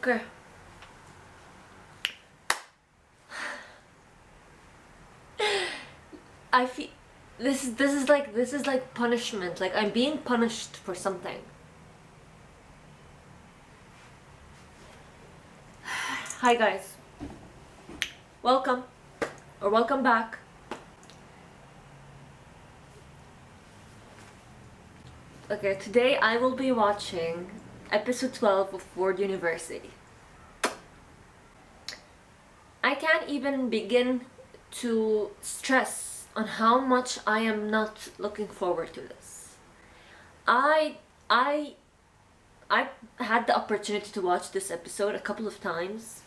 Okay. I feel this is like punishment. Like I'm being punished for something. Hi guys. Welcome or welcome back. Okay, today I will be watching episode 12 of Word University. I can't even begin to stress on how much I am not looking forward to this. I had the opportunity to watch this episode a couple of times.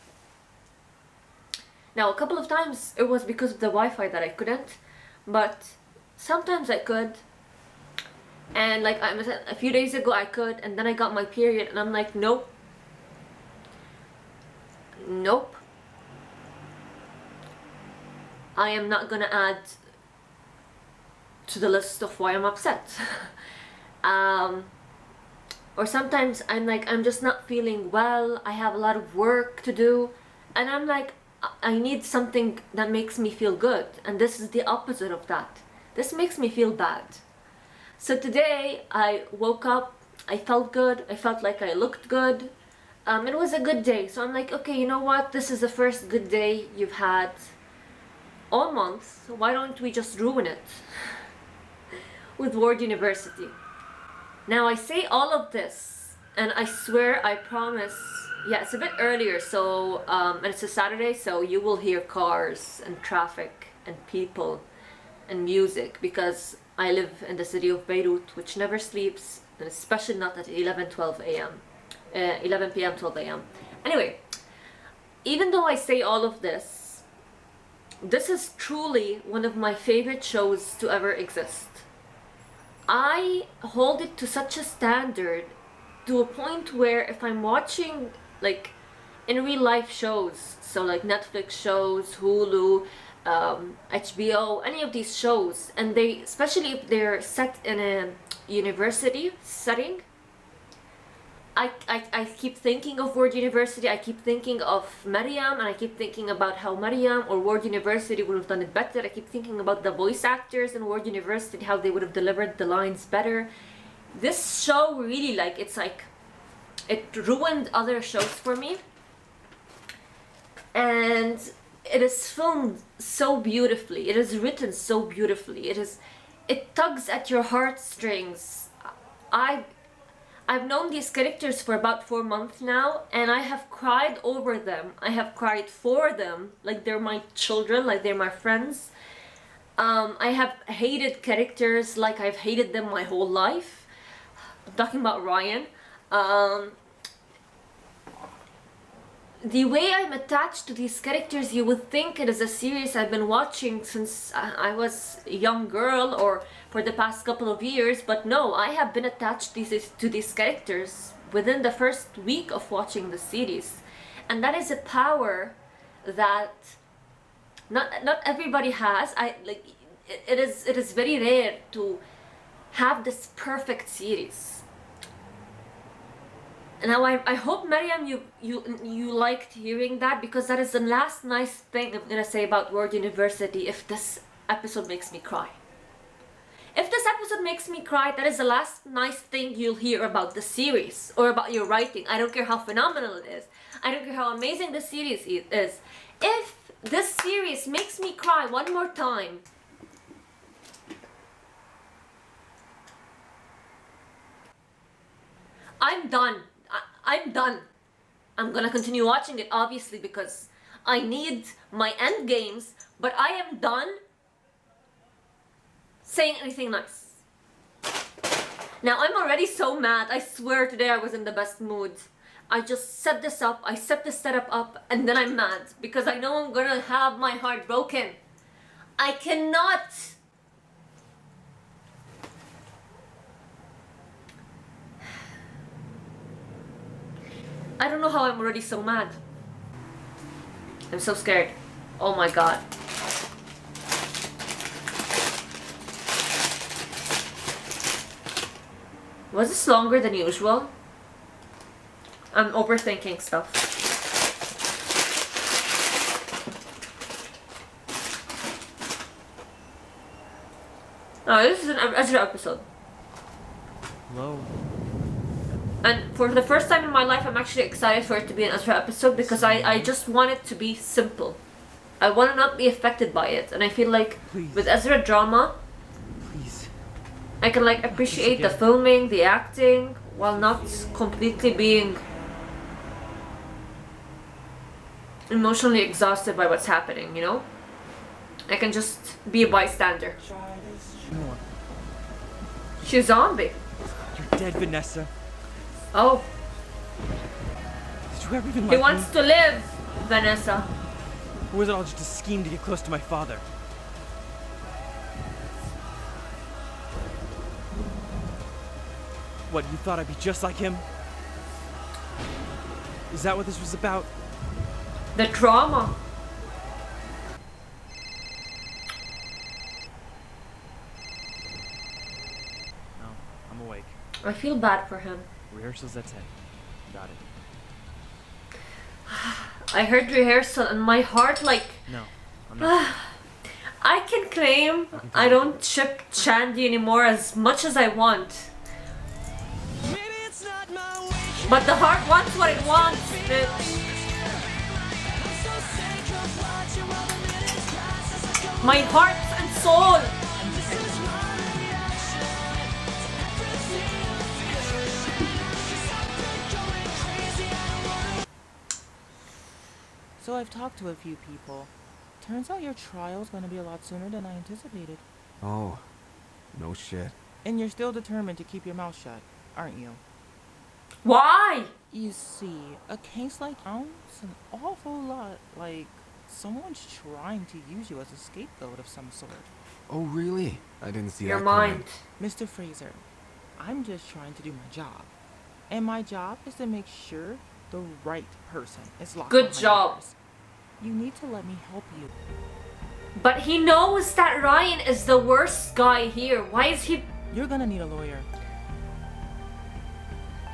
Now, a couple of times it was because of the Wi-Fi that I couldn't, but sometimes I could. And like a few days ago I could, and then I got my period and I'm like, nope. Nope. I am not gonna add to the list of why I'm upset. Or sometimes I'm like, I'm just not feeling well, I have a lot of work to do, and I'm like, I need something that makes me feel good, and this is the opposite of that. This makes me feel bad. So today I woke up, I felt good, I felt like I looked good. It was a good day, so I'm like, okay, you know what, this is the first good day you've had all month, so why don't we just ruin it with Word University? Now I say all of this, and I swear, I promise, yeah, it's a bit earlier, so, and it's a Saturday, so you will hear cars and traffic and people and music, because I live in the city of Beirut, which never sleeps, and especially not at 11 p.m, 12 a.m. Anyway, even though I say all of this, this is truly one of my favorite shows to ever exist. I hold it to such a standard, to a point where if I'm watching like in real life shows, so like Netflix shows, Hulu, HBO, any of these shows, and they, especially if they're set in a university setting, I keep thinking of Word University, I keep thinking of Maryam, and I keep thinking about how Maryam or Word University would have done it better. I keep thinking about the voice actors in Word University, how they would have delivered the lines better. This show really, like, it's like, it ruined other shows for me. And it is filmed so beautifully, it is written so beautifully, it tugs at your heartstrings. I've known these characters for about 4 months now, and I have cried over them. I have cried for them, like they're my children, like they're my friends. I have hated characters like I've hated them my whole life. I'm talking about Ryan. The way I'm attached to these characters, you would think it is a series I've been watching since I was a young girl or for the past couple of years, but no, I have been attached to these characters within the first week of watching the series. And that is a power that not everybody has. It is very rare to have this perfect series. Now I hope, Maryam, you liked hearing that, because that is the last nice thing I'm gonna say about Word University if this episode makes me cry. If this episode makes me cry, that is the last nice thing you'll hear about the series or about your writing. I don't care how phenomenal it is. I don't care how amazing the series is. If this series makes me cry one more time, I'm done. I'm done. I'm gonna continue watching it, obviously, because I need my end games, but I am done saying anything nice. Now, I'm already so mad. I swear today I was in the best mood. I just set this up, I set this setup up, and then I'm mad because I know I'm gonna have my heart broken. I cannot. I don't know how I'm already so mad. I'm so scared. Oh my god. Was this longer than usual? I'm overthinking stuff. Oh, this is an Ezra episode. Hello. And for the first time in my life, I'm actually excited for it to be an Ezra episode because I just want it to be simple. I want to not be affected by it. And I feel like with Ezra drama, I can like appreciate the filming, the acting, while not completely being emotionally exhausted by what's happening, you know? I can just be a bystander. She's a zombie. You're dead, Vanessa. Oh. Did you ever even He like wants me? to live, Vanessa. Or was it all just a scheme to get close to my father? What, you thought I'd be just like him? Is that what this was about? The trauma. No, I'm awake. I feel bad for him. Rehearsal's at 10. Got it. I heard rehearsal and my heart like... No, I'm not. I can claim I don't ship Chandy anymore as much as I want. But the heart wants what it wants, bitch. My heart and soul. So I've talked to a few people. Turns out your trial's gonna be a lot sooner than I anticipated. Oh, no shit. And you're still determined to keep your mouth shut, aren't you? Why? You see, a case like sounds an awful lot like someone's trying to use you as a scapegoat of some sort. Oh, really? I didn't see Your that mind. coming. Mr. Fraser, I'm just trying to do my job. And my job is to make sure the right person is locked Good behind job. bars. You need to let me help you. But he knows that Ryan is the worst guy here. Why is he... You're gonna need a lawyer.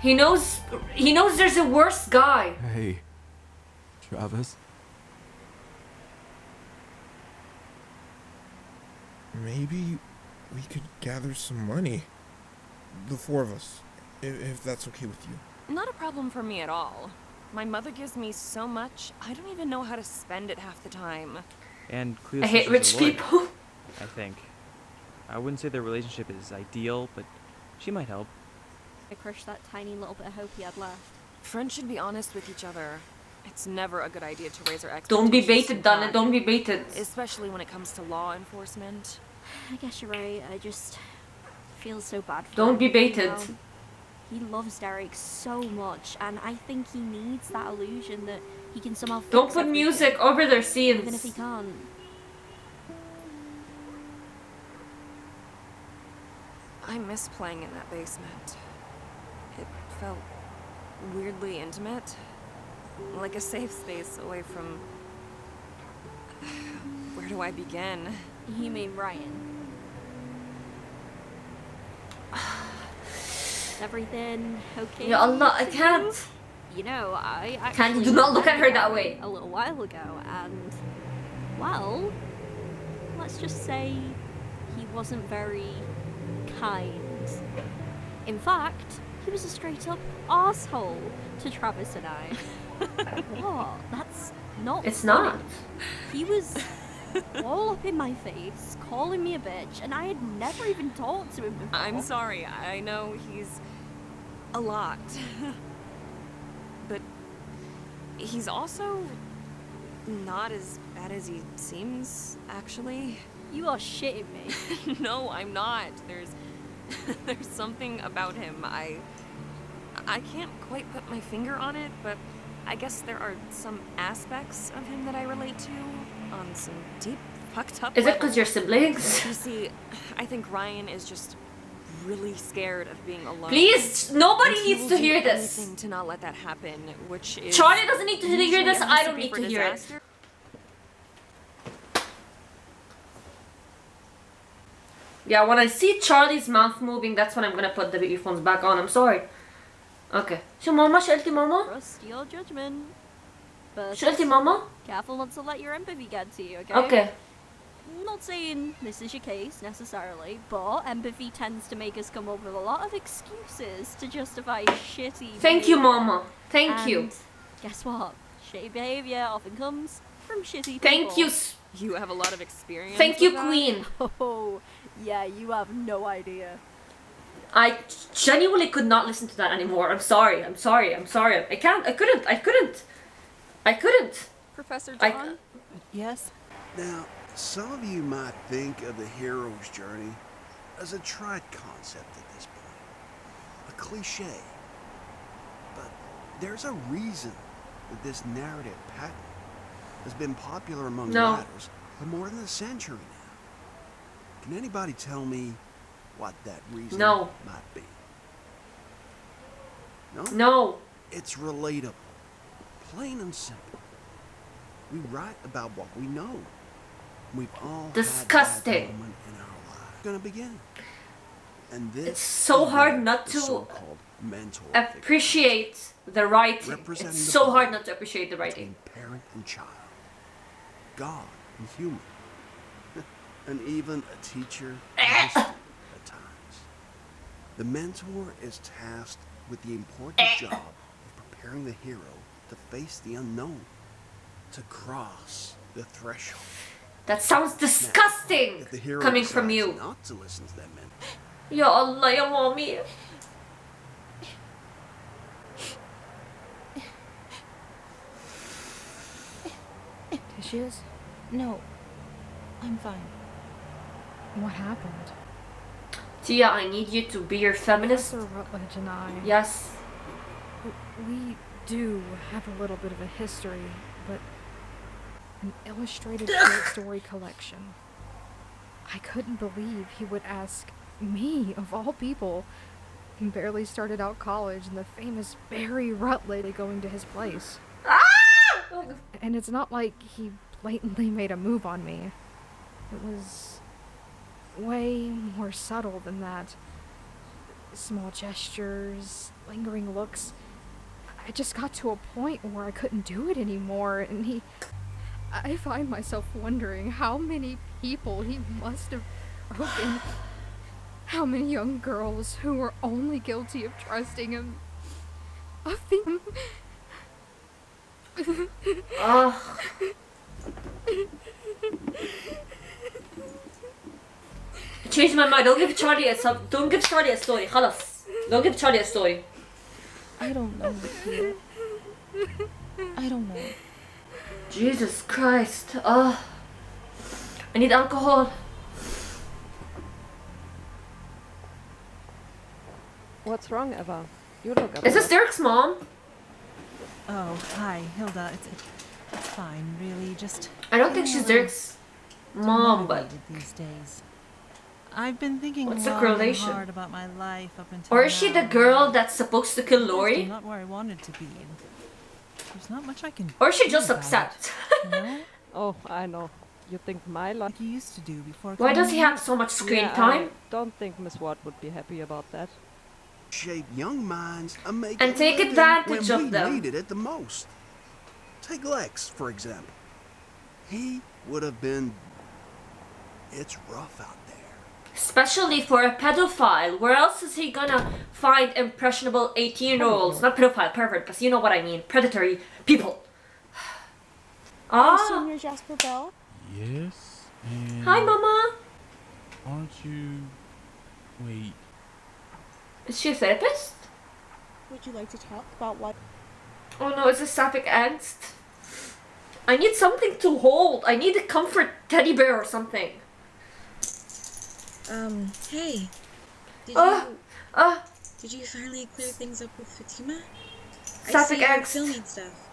He knows there's a worse guy. Hey, Travis. Maybe we could gather some money. The four of us, if that's okay with you. Not a problem for me at all. My mother gives me so much, I don't even know how to spend it half the time. And Cleo's I hate sister's rich a lawyer, people. I think. I wouldn't say their relationship is ideal, but she might help. I crushed that tiny little bit of hope he had left. Friends should be honest with each other. It's never a good idea to raise our expectations. Don't be too baited, Donna. high, Don't be baited. especially when it comes to law enforcement. I guess you're right. I just feel so bad for Don't him, be you baited. know? He loves Derek so much, and I think he needs that illusion that he can somehow fix Don't put everything, music over their even if he scenes. can't. I miss playing in that basement. It felt weirdly intimate. Like a safe space away from... Where do I begin? You mean Ryan? Everything okay? Ya Allah, I with can't. you? You know, I Can't- actually do not look met at her that Ryan way. a little while ago, and well, let's just say he wasn't very kind. In fact, he was a straight up arsehole to Travis and I. What? That's not It's funny. not. He was all up in my face, calling me a bitch, and I had never even talked to him before. I'm sorry, I know he's a lot. But he's also not as bad as he seems, actually. You are shitting me. No, I'm not. There's something about him. I can't quite put my finger on it, but I guess there are some aspects of him that I relate to on some deep, fucked up Is it level. because you're siblings? You see, I think Ryan is just really scared of being alone. Please, nobody And he needs will to do hear this. anything to not let that happen, which is Charlie doesn't need to hear usually this. a I don't recipe need for to hear it. disaster. Yeah, when I see Charlie's mouth moving, that's when I'm gonna put the earphones back on. I'm sorry. اوكي شو ماما؟ شو قلتي ماما؟ Trust your judgment. But شو قلتي ماما؟ careful not to let your empathy get to you, okay? اوكي I'm not saying this is your case necessarily, but empathy tends to make us come up with a lot of excuses to justify shitty Thank you behavior. mama. Thank you. And guess what? Shitty behavior often comes from shitty people. Thank you. You have a lot of experience. Thank you with that? queen. Oh, yeah, you have no idea. I genuinely could not listen to that anymore. I'm sorry. I'm sorry. I'm sorry. I can't. I couldn't. I couldn't. I couldn't. Professor I- John? Yes? Now, some of you might think of the hero's journey as a trite concept at this point, a cliche. But there's a reason that this narrative pattern has been popular among No. writers for more than a century now. Can anybody tell me what that reason No. might be? No? No. It's relatable. Plain and simple. We write about what we know. We've all Disgusting. had that moment in our lives. Gonna begin. And this It's so is hard where not the to so-called mentor figure Appreciate the writing. representing It's the so bond hard not to appreciate the writing. between parent and child, God and human, and even a teacher and his student at times. The mentor is tasked with the important job of preparing the hero to face the unknown, to cross the threshold. That sounds disgusting If the hero coming from decides you. not to listen to that mentor, Ya Allah ya mommy. Tissues? No. I'm fine. What happened? Tia, I need you to be your feminist. Professor Rutledge and I, Yes. we do have a little bit of a history, but an illustrated short story collection. I couldn't believe he would ask me, of all people, who barely started out college, and the famous Barry Rutledge going to his place. And it's not like he blatantly made a move on me. It was way more subtle than that. Small gestures, lingering looks. I just got to a point where I couldn't do it anymore, and I find myself wondering how many people he must have broken. How many young girls who were only guilty of trusting him. Of being... Ugh. Change my mind. Don't give Charlie a story. خلاص. Don't give Charlie a story. I don't know, dear. I don't know. Jesus Christ. I need alcohol. What's wrong, Eva? You look Is this Derek's mom? Oh, hi, Hilda. It's fine, really. Just I don't think she's Derek's mom, but demotivated these days. I've been thinking What's the long and correlation? hard about my life up until or is she the now. girl that's supposed to kill I'm Lori? not where I wanted to be. There's not much I can Or is she do just about upset? it, you know? Oh, I know. You think my life... Like you used to do before. Why does he coming have so much screen Yeah, time? I don't think Miss Watt would be happy about that. shape young minds and make And a take living advantage when of we them. needed it the most. Take Lex, for example. He would have been... It's rough out there. Especially for a pedophile. Where else is he gonna find impressionable 18-year-olds? Not pedophile, pervert, but you know what I mean. Predatory people. Ah. Senior Jasper Bell? Yes, and... Hi, Mama. Aren't you... Wait. Is she a therapist? Would you like to talk about what? Oh no, is this sapphic angst? I need something to hold. I need a comfort teddy bear or something. Hey. Did you finally clear things up with Fatima? Sapphic I see you're angst. filming stuff.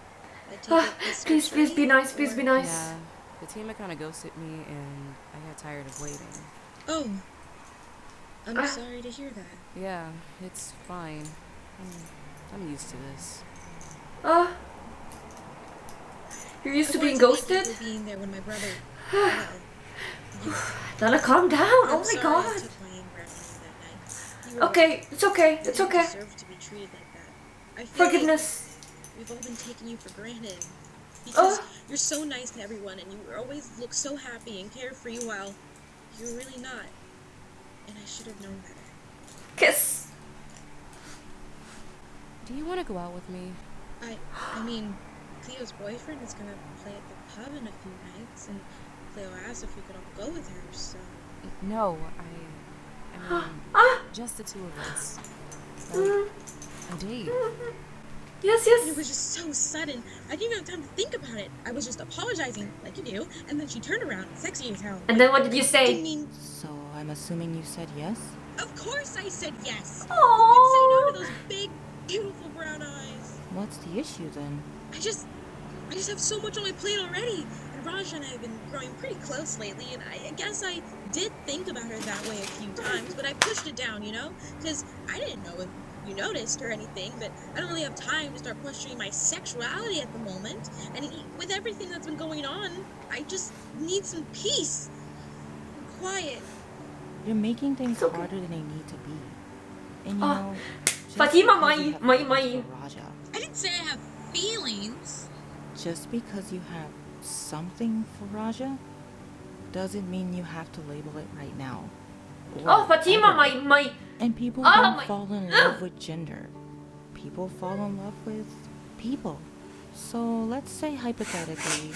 I take it this Please, was please be right, nice, please or- be nice. Yeah, Fatima kind of ghosted me, and I got tired of waiting. Oh. I'm sorry to hear that. Yeah, it's fine. I'm used to this. You're used I to wanted being thank you ghosted? for being there when my brother... well, Donna, calm down. I'm Oh my sorry I god. took my anger out on you that night. You were Okay, it's okay. right. It's You okay. deserve to be treated like that. I feel Forgiveness. like we've all been taking you for granted. Oh. Because you're so nice to everyone and you always look so happy and carefree while you're really not. And I should have known better. Kiss. Do you want to go out with me? I mean, Cleo's boyfriend is gonna play at the pub in a few nights, and Cleo asked if we could all go with her, so... No, I mean, just the two of us. Like, a date. Yes, yes. And it was just so sudden. I didn't even have time to think about it. I was just apologizing, like you do, and then she turned around, sexy as hell. And then what did you say? Didn't mean... So I'm assuming you said yes? Of course I said yes! Aww. Who could say no to those big, beautiful brown eyes? What's the issue then? I just have so much on my plate already. And Raj and I have been growing pretty close lately, and I guess I did think about her that way a few times, but I pushed it down, you know? Because I didn't know if you noticed or anything, but I don't really have time to start questioning my sexuality at the moment. And with everything that's been going on, I just need some peace and quiet. You're making things harder than they need to be. And you know, Fatima, my Raja, I didn't say I have feelings. just because you have something for Raja doesn't mean you have to label it right now. Oh, Fatima, my... And people Oh, don't my... fall in love with gender. People fall in love with people. So let's say hypothetically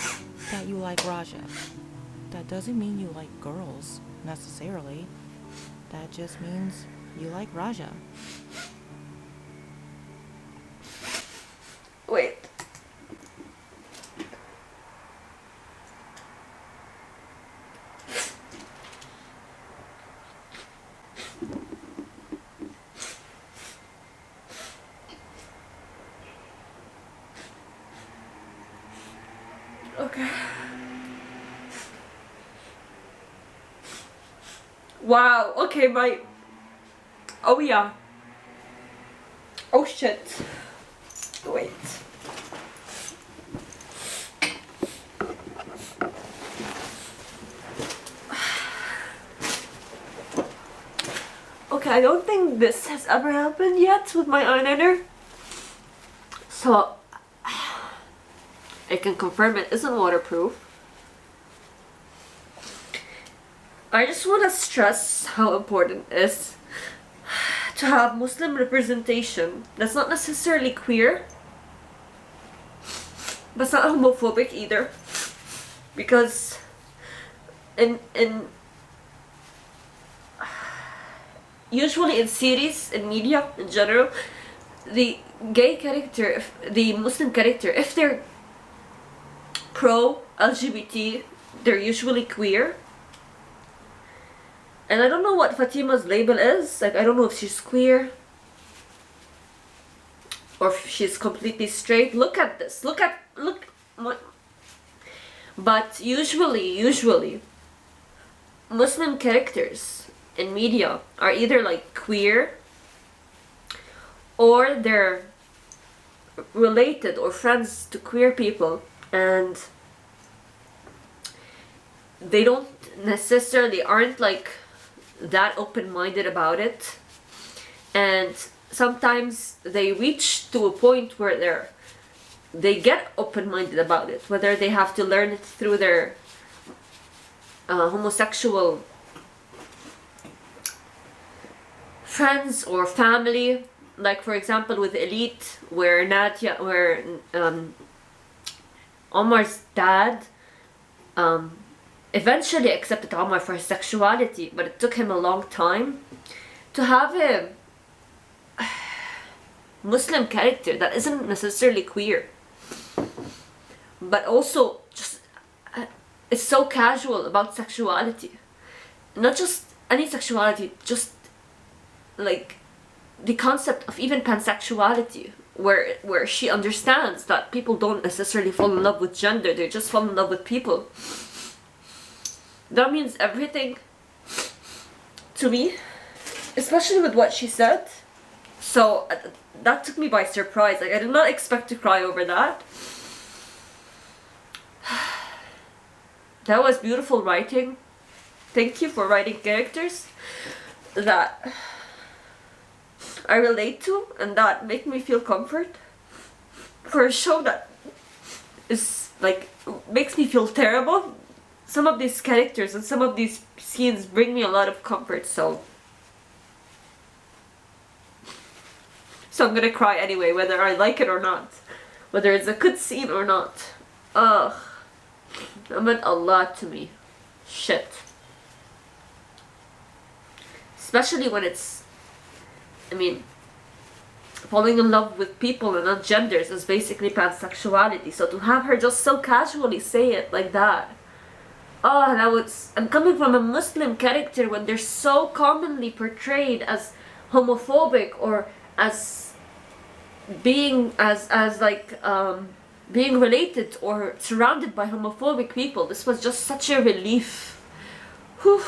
that you like Raja. That doesn't mean you like girls, necessarily. That just means you like Raja. Wait. Okay. Wow, okay, my... Oh yeah. Oh shit. Wait. Okay, I don't think this has ever happened yet with my eyeliner. So, I can confirm it isn't waterproof. I just want to stress how important it is to have Muslim representation that's not necessarily queer, but it's not homophobic either. Because usually in series, in media in general, the gay character, the Muslim character, if they're pro-LGBT, they're usually queer. And I don't know what Fatima's label is. Like, I don't know if she's queer or if she's completely straight. Look at this. Look. But usually, Muslim characters in media are either like queer or they're related or friends to queer people, and they don't necessarily aren't like that open-minded about it, and sometimes they reach to a point where they get open-minded about it, whether they have to learn it through their homosexual friends or family. Like for example with Elite, where Omar's dad eventually accepted Omar for his sexuality, but it took him a long time to have a Muslim character that isn't necessarily queer, but also just is so casual about sexuality. Not just any sexuality, just like the concept of even pansexuality, where she understands that people don't necessarily fall in love with gender, they just fall in love with people. That means everything to me, especially with what she said. So that took me by surprise. Like, I did not expect to cry over that. That was beautiful writing. Thank you for writing characters that I relate to and that make me feel comfort. For a show that is like makes me feel terrible, some of these characters and some of these scenes bring me a lot of comfort, so I'm gonna cry anyway, whether I like it or not, whether it's a good scene or not. Ugh, that meant a lot to me. Shit. Especially when it's, I mean, falling in love with people and not genders is basically pansexuality. So to have her just so casually say it like that, oh, that was, and coming from a Muslim character when they're so commonly portrayed as homophobic or as being being related or surrounded by homophobic people, this was just such a relief. Whew.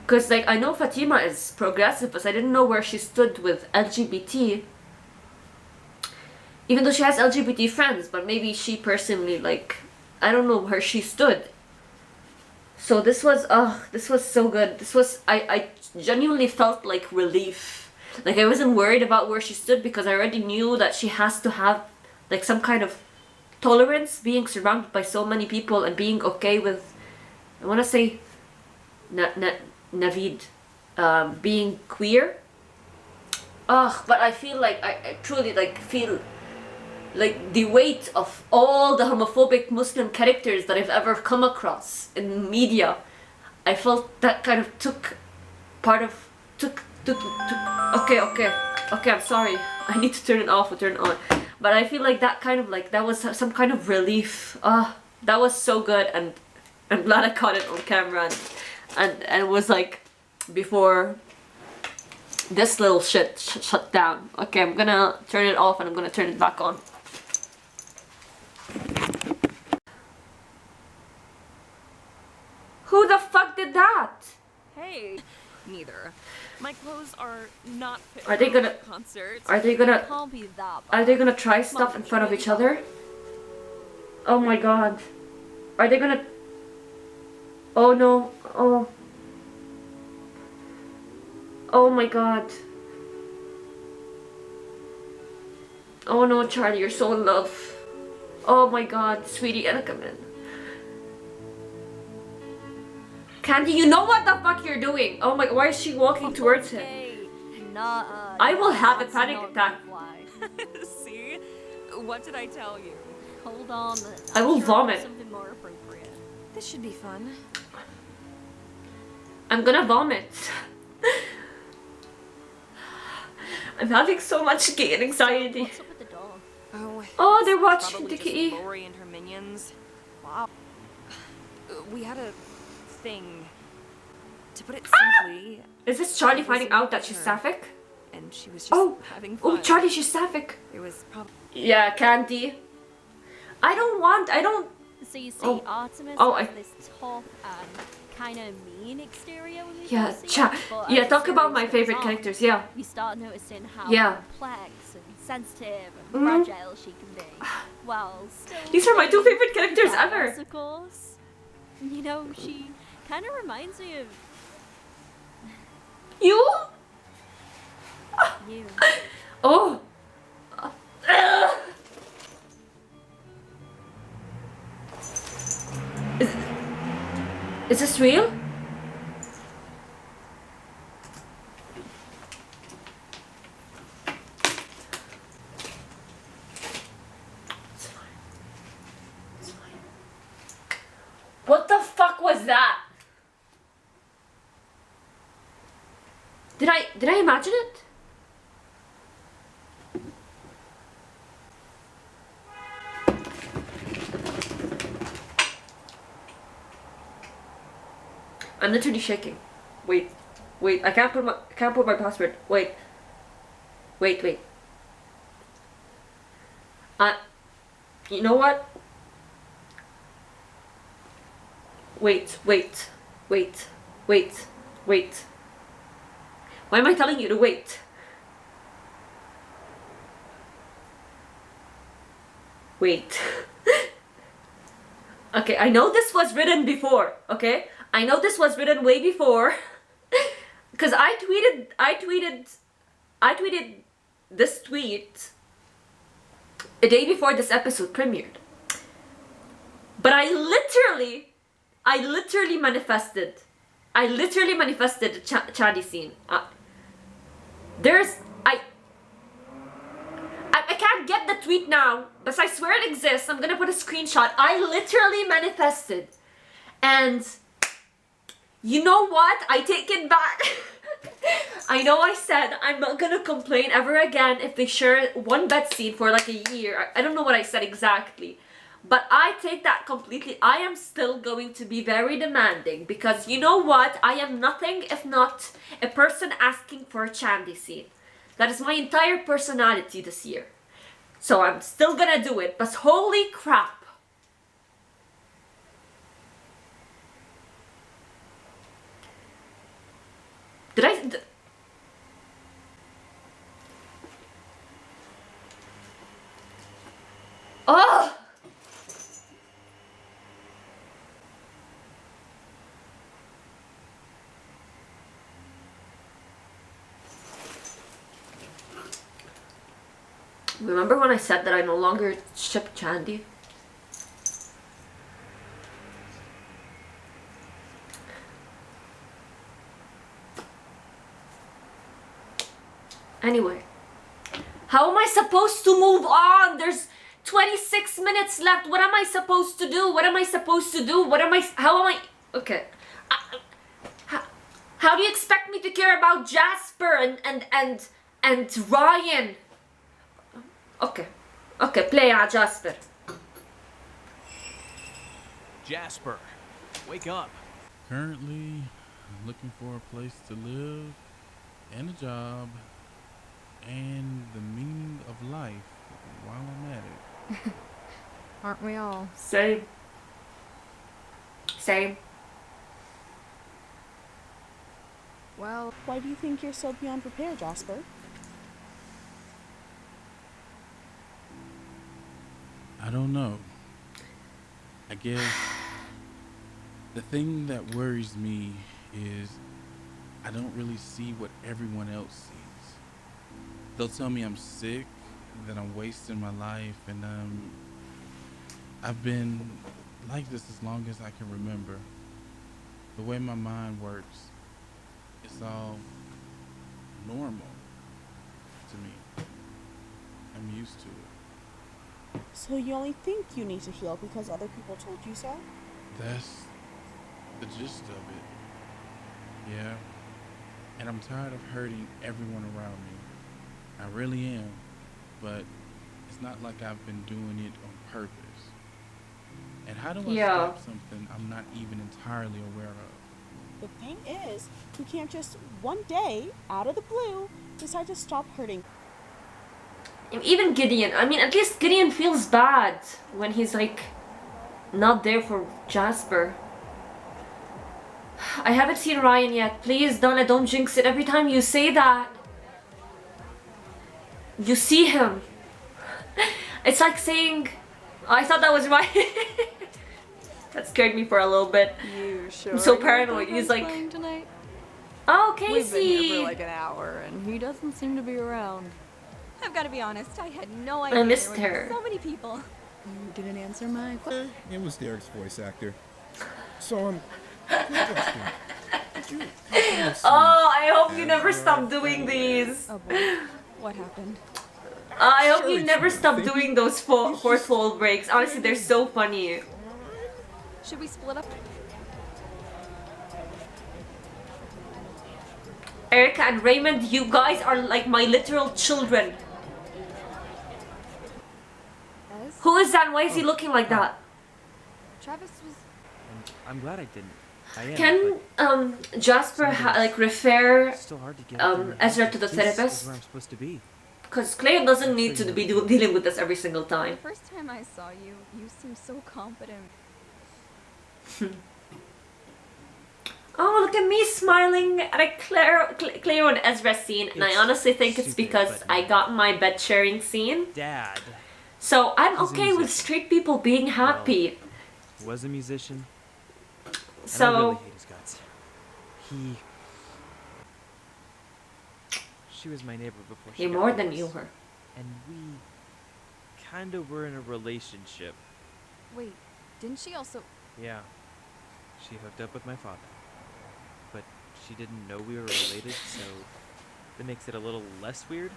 Because like I know Fatima is progressive, but I didn't know where she stood with LGBT. Even though she has LGBT friends, but maybe she personally, like, I don't know where she stood. So this was so good. This was, I genuinely felt like relief. Like I wasn't worried about where she stood because I already knew that she has to have like some kind of tolerance being surrounded by so many people and being okay with, I want to say, Navid being queer. Ugh, but I feel like I truly like feel like the weight of all the homophobic Muslim characters that I've ever come across in media. I felt that kind of took okay, I'm sorry, I need to turn it off or turn it on. But I feel like that kind of like, that was some kind of relief. That was so good, and I'm glad I caught it on camera, and it was like before this little shit shut down. Okay, I'm gonna turn it off and I'm gonna turn it back on. Who the fuck did that? Hey, neither. My clothes are not fit Are they for gonna a concert. Are they gonna Can't be that Are they gonna try stuff in front of each other? Oh my god. Are they gonna Oh no. Oh my god. Oh no, Charlie, you're so in love. Oh my god, sweetie, Anna, come in. Candy, you know what the fuck you're doing. Oh my, why is she walking towards him? I will have a panic attack. See? What did I tell you? Hold on. I will vomit. Something more appropriate. This should be fun. I'm gonna vomit. I'm having so much gay anxiety. What's up with the dog? Oh, they're watching Probably Dickie. just Lori and her minions. Wow. We had a thing. To put it simply, Is this Charlie finding out that she's sapphic? and she was just having fun. Oh, Charlie, she's sapphic. It was probably Yeah, Candy. I don't. So you see, Artemis has this tough and kind of mean exterior when we Yeah, first see her, but as talk the about series my goes favorite on, characters, yeah. You start noticing how Yeah. complex and sensitive and Mhm. fragile she can be. Well, still These are my two being favorite characters badass, ever. Of course. You know, she kind of reminds me of You? you. Oh. Is this real? It's fine. It's fine. What the fuck was that? Did I imagine it? I'm literally shaking. Wait, I can't put my password. Wait. You know what? Wait. Why am I telling you to wait? Wait. Okay, I know this was written before, okay? I know this was written way before. because I tweeted this tweet a day before this episode premiered. But I literally manifested a chandy scene. I can't get the tweet now, but I swear it exists. I'm gonna put a screenshot. I literally manifested. And you know what? I take it back. I know I said I'm not gonna complain ever again if they share one bed scene for like a year. I don't know what I said exactly. But I take that completely. I am still going to be very demanding because you know what? I am nothing if not a person asking for a chandy scene. That is my entire personality this year. So I'm still gonna do it, but holy crap. Oh! Remember when I said that I no longer ship Chandy? Anyway, how am I supposed to move on? There's 26 minutes left. What am I supposed to do? What am I supposed to do? How am I? Okay. How do you expect me to care about Jasper and Ryan? Okay, play out Jasper. Jasper, wake up. Currently, I'm looking for a place to live and a job and the meaning of life while I'm at it. Aren't we all? Same. Well, why do you think you're so beyond prepared, Jasper? I don't know. I guess the thing that worries me is I don't really see what everyone else sees. They'll tell me I'm sick, that I'm wasting my life, and I've been like this as long as I can remember. The way my mind works, it's all normal to me. I'm used to it. So you only think you need to heal because other people told you so? That's the gist of it. Yeah. And I'm tired of hurting everyone around me. I really am. But it's not like I've been doing it on purpose. And how do I stop something I'm not even entirely aware of? The thing is, you can't just one day, out of the blue, decide to stop hurting. Even Gideon. I mean, at least Gideon feels bad when he's like not there for Jasper. I haven't seen Ryan yet. Please, Donna, don't jinx it. Every time you say that, you see him. It's like saying, oh, I thought that was Ryan. That scared me for a little bit. You sure? I'm so paranoid. He's like, tonight? oh, Casey. We've been here for like an hour, and he doesn't seem to be around. I've got to be honest, I had no idea I missed there were her. so many people. You didn't answer my question. It was Derek's voice actor. So, oh, I hope you never stop doing these. Oh boy, what happened? I hope you never stop doing those fourth wall breaks. Honestly, they're so funny. Should we split up? Erica and Raymond, you guys are like my literal children. Who is that? Why is he looking like that? Travis was... I'm glad I didn't. I am, Can Jasper refer still hard to get Ezra to the This therapist? is where I'm supposed to be. Because Cleo doesn't need to be dealing with this every single time. The first time I saw you, you seemed so confident. Oh, look at me smiling at a Cleo and Ezra scene, and I honestly think it's because I got my bed sharing scene. Dad. So I'm He's a okay with musician. straight people being happy. Was a musician. So I don't really hate his guts. she was my neighbor before He she got more than famous. knew her. And we kinda were in a relationship. Wait, didn't she also? Yeah. She hooked up with my father. But she didn't know we were related, so that makes it a little less weird,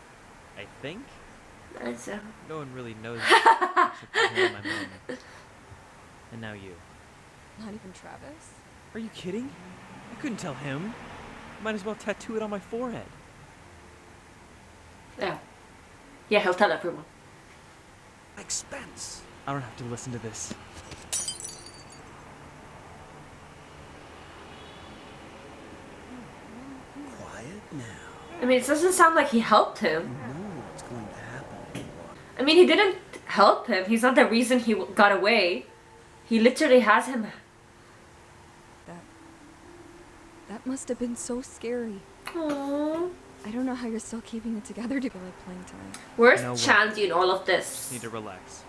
I think. That's No one really knows except for her and my mom. And now you. Not even Travis? Are you kidding? I couldn't tell him. Might as well tattoo it on my forehead. Yeah. Yeah, he'll tell everyone. Expense. I don't have to listen to this. Quiet now. I mean, it doesn't sound like he helped him. You know what's going to happen. I mean, he didn't help him. He's not the reason he got away. He literally has him. That must have been so scary. Aww. I don't know how you're still keeping it together to be like playing tonight. Where's You know what? Chandy in all of Just this? need to relax.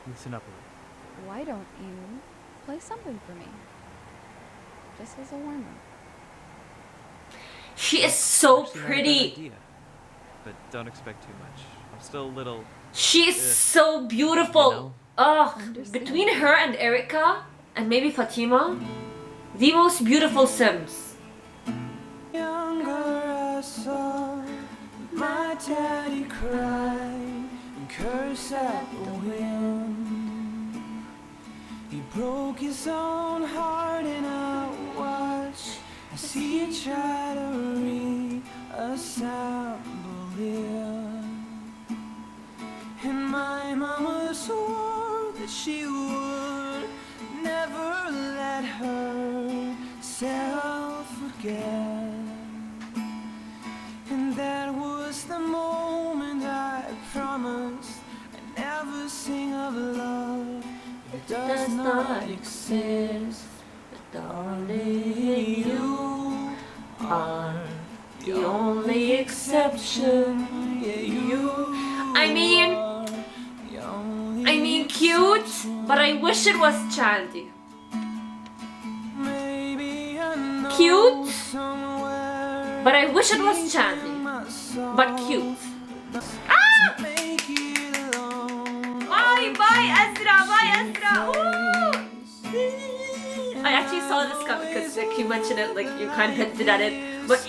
Loosen up a little. Why don't you play something for me? Just as a warm up. She is so Actually, not a bad pretty. idea, but don't expect too much. I'm still a little. She is Ugh. so beautiful. You know? Ugh. Understand. Between her and Erica, and maybe Fatima, the most beautiful Sims. Younger, I saw my daddy cry and curse at the wind. He broke his own heart, and I watched as he tried to reassemble it. And my mama swore that she would never let herself forget. And that was the moment I promised I'd never sing of love. It does not exist. But darling, you are the only exception. Yeah, you I mean cute, but I wish it was Chandy. Cute, but I wish it was Chandy. But cute. Ah! Bye, Ezra, Ooh! I actually saw this coming because like you mentioned it, like you kind of hinted at it. But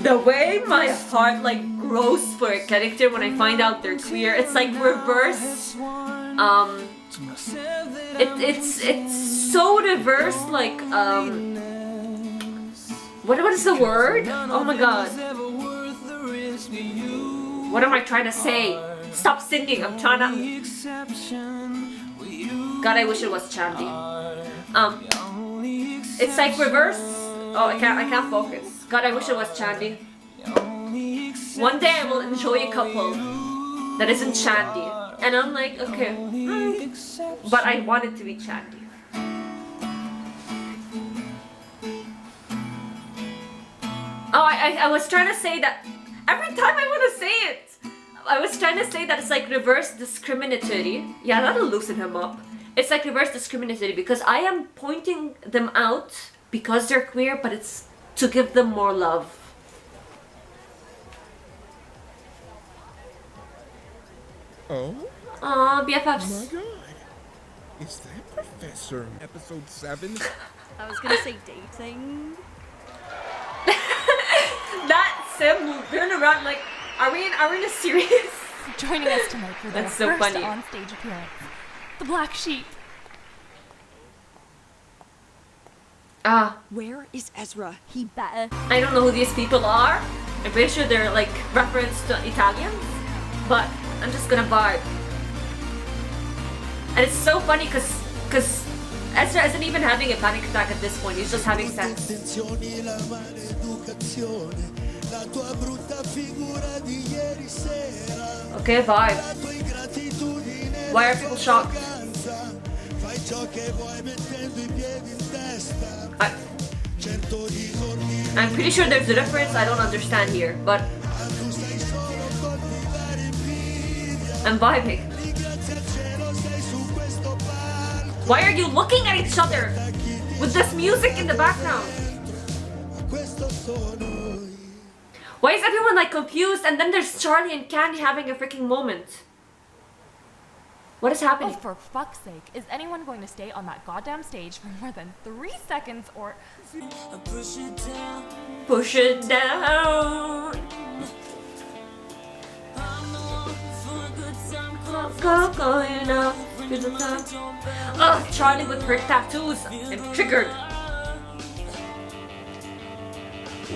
the way my heart like grows for a character when I find out they're queer, it's like reverse. It's so reverse, like what is the word? Oh my god. What am I trying to say? Stop singing, I'm trying to. God, I wish it was Chandy. It's like reverse. Oh, I can't focus. God, I wish it was Chandy. One day I will enjoy a couple that isn't Chandy. And I'm like, okay. But I want it to be Chandy. Oh, I was trying to say that every time I want to say it. I was trying to say that it's like reverse discriminatory. Yeah, that'll loosen him up. It's like reverse discriminatory because I am pointing them out because they're queer, but it's to give them more love. Oh? Aw, Oh BFFs. my god. Is that Professor episode 7? I was gonna say dating. That Sim turned around like, are we in a series? Joining us tonight for their That's so first funny. on-stage appearance, the Black Sheep. Ah. Where is Ezra? He better. I don't know who these people are. I'm pretty sure they're like reference to Italians, but I'm just gonna vibe. And it's so funny because Ezra isn't even having a panic attack at this point. He's just having sex. Okay, vibe. Why are people shocked? I'm pretty sure there's a reference I don't understand here, but I'm vibing. Why are you looking at each other with this music in the background? Why is everyone like confused? And then there's Charlie and Candy having a freaking moment. What is happening? Oh, for fuck's sake. Is anyone going to stay on that goddamn stage for more than 3 seconds or... Push it down. Push it down. Going up to the top. Ugh, Charlie with her tattoos. I'm triggered.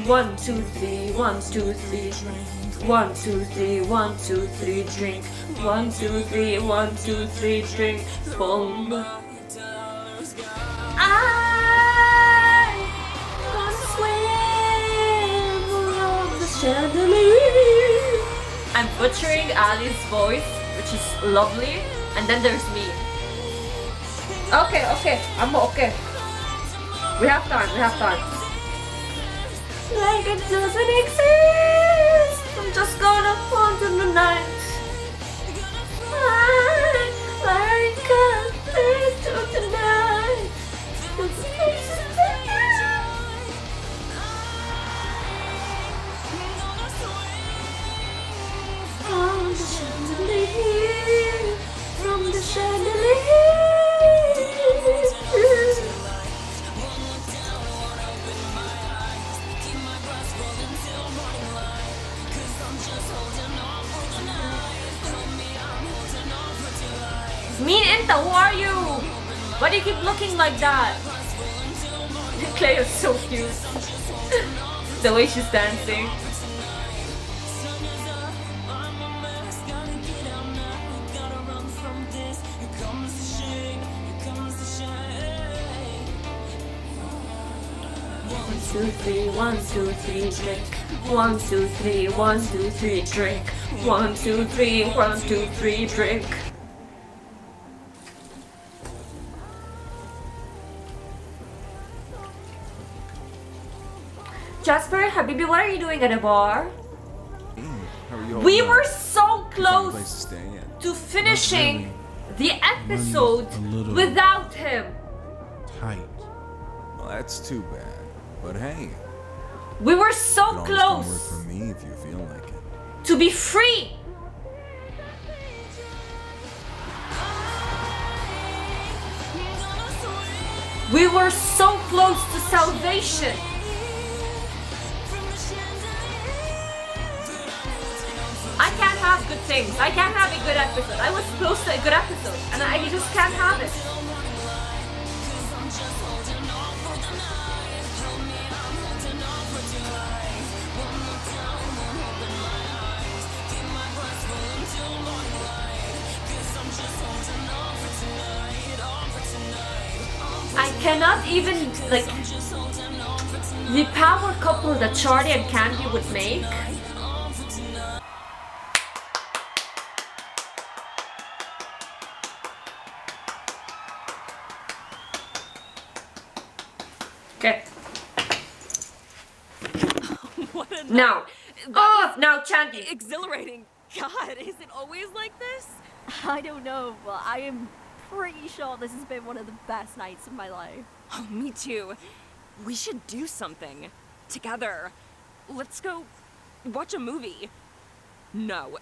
1, 2, 3, 1, 2, 3. 1, 2, 3, 1, 2, 3, drink. 1, 2, 3, 1, 2, 3, drink. Boom. I'm gonna swim around the chandelier. I'm butchering Ali's voice, which is lovely. And then there's me. Okay, I'm okay. We have time. Like it doesn't exist. I'm just gonna fall in the night. Like a place to tonight. From the chandelier. Mean Inta, who are you? Why do you keep looking like that? Clay is so cute. The way she's dancing. One, two, three, 1, 2, 3, drink. 1, 2, 3, 1, 2, 3, drink. 1, 2, 3, 1, 2, 3, drink. Jasper, Habibi, what are you doing at a bar? We were so close to finishing the episode without him. Tight. Well, that's too bad. But hey, we were so you can always come close work for me if you feel like it. to be free. We were so close to salvation. I can't have good things. I can't have a good episode. I was close to a good episode, and I just can't have it. I cannot even, like, the power couple that Charlie and Candy would make. Okay. What a Now. That was now Chandy. Exhilarating. God, is it always like this? I don't know, but I am pretty sure this has been one of the best nights of my life. Oh, me too. We should do something. Together. Let's go watch a movie. No.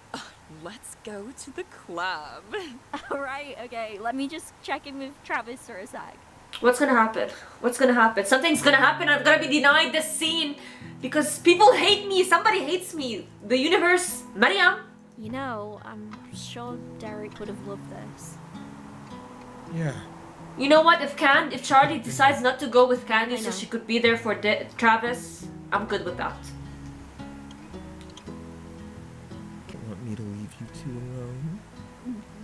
Let's go to the club. Alright, okay. Let me just check in with Travis for a sec. What's gonna happen? What's gonna happen? Something's gonna happen. I'm gonna be denied this scene because people hate me. Somebody hates me. The universe. Mariam. You know, I'm sure Derek would have loved this. Yeah. You know what? If Charlie decides not to go with Candy so she could be there for Travis, I'm good with that. You want me to leave you two alone?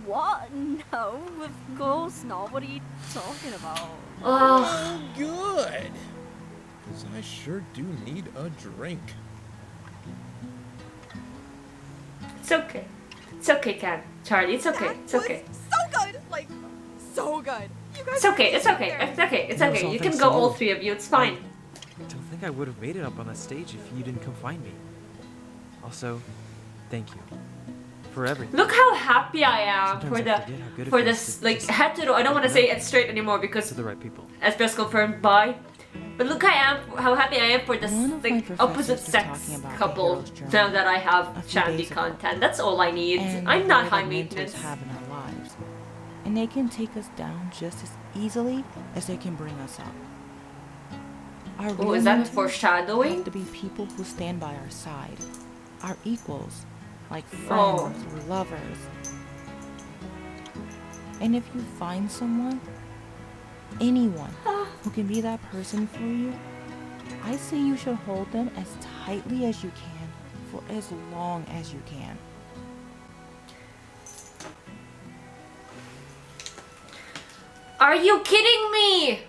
What? No, of course not. What are you talking about? Oh, good. Because I sure do need a drink. It's okay. It's okay, Charlie. It's okay. It's okay. So good! Like, so good. You guys It's okay. It's okay. It's okay. It's okay. You can go, all three of you. It's fine. I don't think I would have made it up on the stage if you didn't come find me. Also, thank you for everything. Look how happy I am Sometimes for I the forget how good it for feels this to like just hetero. I don't want to say it straight anymore because to the right people. as just confirmed by But look, how happy I am for this One of my like, professors opposite was sex talking about the couple hero's journey now that I have a few Shandy days ago. content. That's all I need. And I'm the not role high that maintenance. mentors have in our lives. And they can take us down just as easily as they can bring us up. Our Oh, real is that mentors foreshadowing? have to be people who stand by our side, our equals, like friends Oh. or lovers. And if you find someone, anyone, who can be that person for you, I say you should hold them as tightly as you can for as long as you can. Are you kidding me?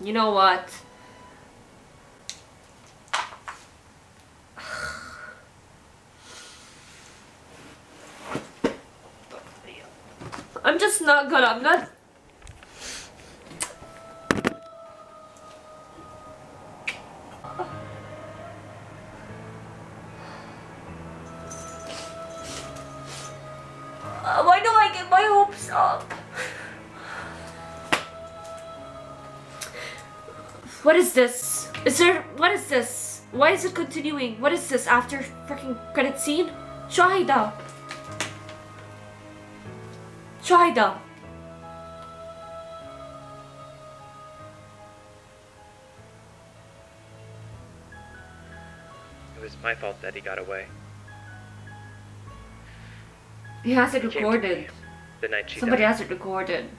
You know what? I'm just not gonna, I'm not... Why do I get my hopes up? What is this? What is this? Why is it continuing? What is this after freaking credit scene? Shahida! Shahida! It was my fault that he got away. He has it He came to recorded. me the night she Somebody died. has it recorded.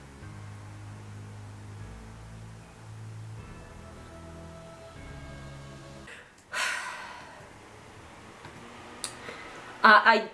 I